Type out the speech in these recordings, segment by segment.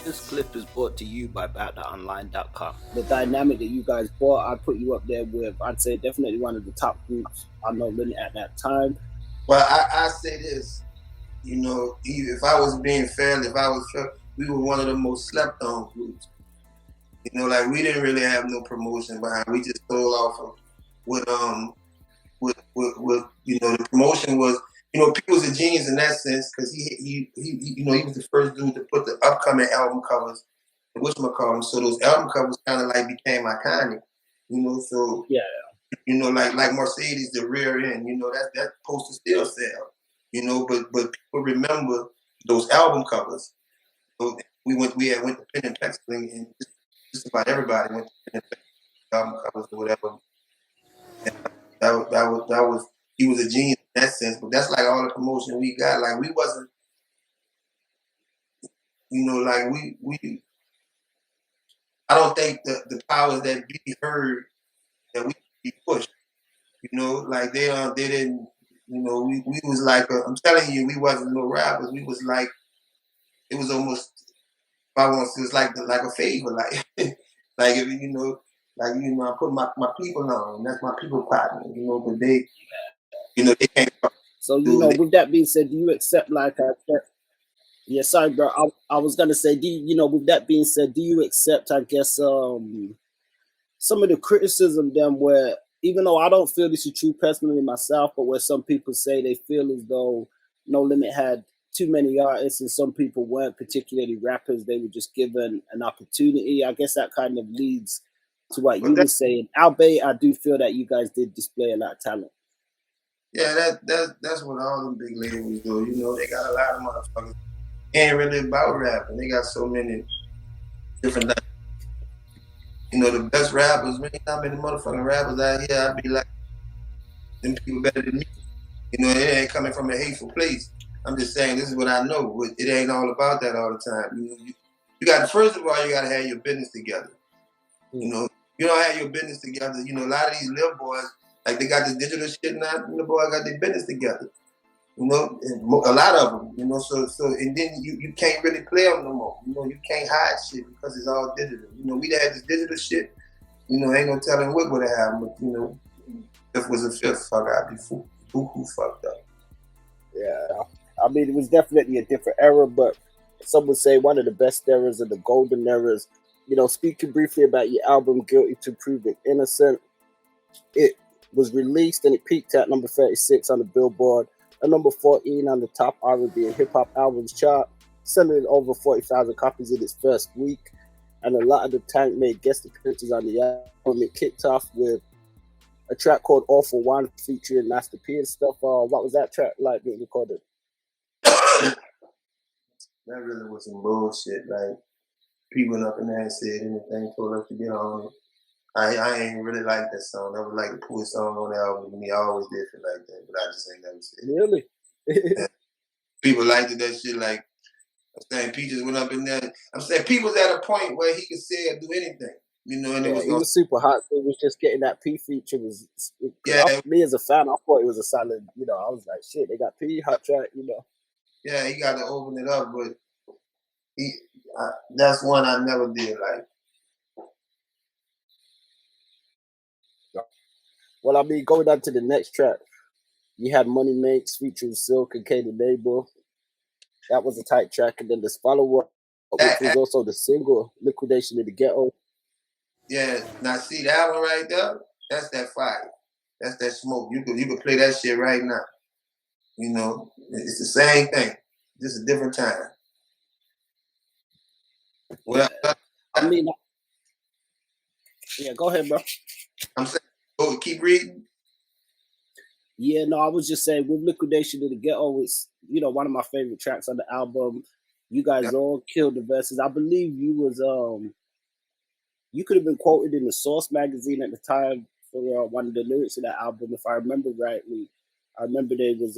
This clip is brought to you by BoutThatOnline.com. The dynamic that you guys brought, I'd put you up there with, I'd say definitely one of the top groups on No Limit at that time. Well, I say this, you know, if I was being fair, we were one of the most slept on groups. You know, like we didn't really have no promotion behind. We just stole off of what you know, the promotion was. You know, P was a genius in that sense because he you know, he was the first dude to put the upcoming album covers, whatchamacallit. So those album covers kind of like became iconic. You know, so yeah, you know, like Mercedes, the rear end. You know, that poster still sell. You know, but people remember those album covers. So we went to pen and penciling, and just about everybody went to pen and penciling album covers or whatever. And that was he was a genius in that sense. But that's like all the promotion we got. Like we wasn't, you know, like we. I don't think the powers that be heard that we pushed. You know, like they didn't. You know, we was like I'm telling you, we wasn't no rappers. We was like, it was almost, if I want to, it was like a favor, like like if you know, I put my people on. That's my people partner. You know, but they, you know, they can't. So you know, with that being said, do you accept like yeah, sorry, bro. I was gonna say, you know, with that being said, do you accept, I guess, some of the criticism then where, even though I don't feel this is true personally myself, but where some people say they feel as though No Limit had too many artists and some people weren't particularly rappers, they were just given an opportunity. I guess that kind of leads to what you were saying. Albeit, I do feel that you guys did display a lot of talent. Yeah, that's what all them big labels do. You know, they got a lot of motherfuckers ain't really about rapping. They got so many different things. You know, the best rappers, man, not many motherfucking rappers out here, I'd be like, them people better than me. You know, it ain't coming from a hateful place. I'm just saying, this is what I know. It ain't all about that all the time. You know, you got, first of all, you got to have your business together. You know, you don't have your business together. You know, a lot of these little boys, like they got this digital shit now, the boys got their business together. You know, a lot of them, you know, so and then you can't really play them no more. You know, you can't hide shit because it's all digital. You know, we'd had this digital shit, you know, ain't no telling what would have happened, but, you know, if it was a fifth, fuck, I'd be who fucked up. Yeah, I mean, it was definitely a different era, but some would say one of the best eras and the golden eras. You know, speaking briefly about your album, Guilty to Proven Innocent, it was released and it peaked at number 36 on the Billboard, and number 14 on the top R&B and hip-hop albums chart, selling over 40,000 copies in its first week. And a lot of the Tank made guest appearances on the album. It kicked off with a track called All For One featuring Master P and stuff. What was that track like being recorded? That really was some bullshit. Like, people went up in there and said anything, told us to get on it. I ain't really like that song. I would like to put a song on the album with me. I always did feel like that, but I just ain't never said it. Really? Yeah. People liked that shit. Like, I'm saying, P just went up in there. I'm saying, P was at a point where he could say or do anything. You know, and yeah, it was super hot. So it was just getting that P feature. Me as a fan, I thought it was a solid. You know, I was like, shit, they got P hot track. You know. Yeah, he got to open it up, but that's one I never did like. Well, I mean, going on to the next track, you had Money Makes featuring Silk and Katie Label. That was a tight track, and then this follow-up, which was also the single, Liquidation in the Ghetto. Yeah, now see that one right there? That's that fire. That's that smoke. You could play that shit right now. You know, it's the same thing, just a different time. Well, I mean, yeah, go ahead, bro. I'm saying, go keep reading. Yeah, no, I was just saying, with Liquidation in the Ghetto, it's, you know, one of my favorite tracks on the album. You guys all killed the verses. I believe you was you could have been quoted in the Source magazine at the time for one of the lyrics of that album, if I remember rightly. I remember there was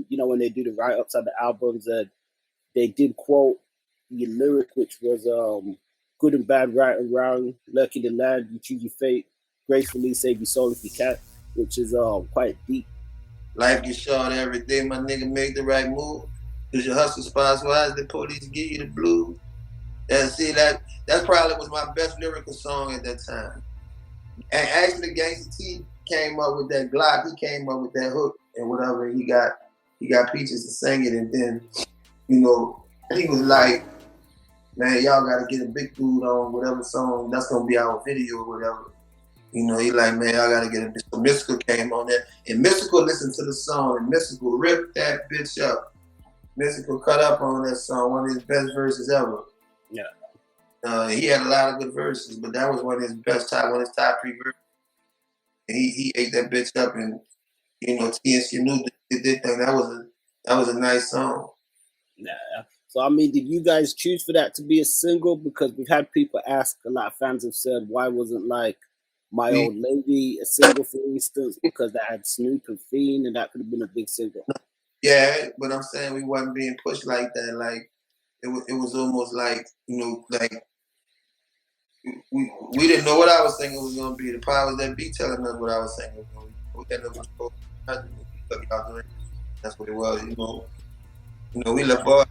you know, when they do the write-ups on the albums, they did quote your lyric, which was good and bad, right and wrong, lurking in the land, you choose your fate, gracefully save your soul if you can, which is quite deep. Life gets short every day, my nigga, make the right move. Cause your hustle spots wise, the police give you the blues. And see that probably was my best lyrical song at that time. And actually, Gangsta T came up with that Glock. He came up with that hook and whatever. He got Peaches to sing it, and then he was like, "Man, y'all got to get a big dude on whatever song that's gonna be our video or whatever." He like, "Man, y'all got to get a." So Mystical came on there, and Mystical listened to the song, and Mystical ripped that bitch up. Mystical cut up on that song, one of his best verses ever. Yeah. He had a lot of good verses, but that was one of his top 3 verses. And he ate that bitch up, and TNC knew did that thing. That was a nice song. Yeah. So I mean, did you guys choose for that to be a single? Because we've had people ask, a lot of fans have said, why wasn't like My Old Lady a single, for instance, because that had Snoop and Fiend, and that could have been a big single. Yeah, but I'm saying we wasn't being pushed like that. Like it was almost like like we didn't know what I was thinking was gonna be. The powers that be telling us what I was thinking was gonna be. That's what it was. We left boys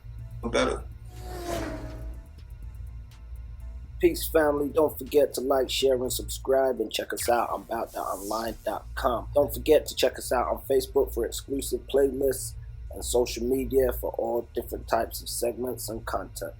better. Peace, family. Don't forget to like, share, and subscribe, and check us out on aboutthatonline.com. Don't forget to check us out on Facebook for exclusive playlists and social media for all different types of segments and content.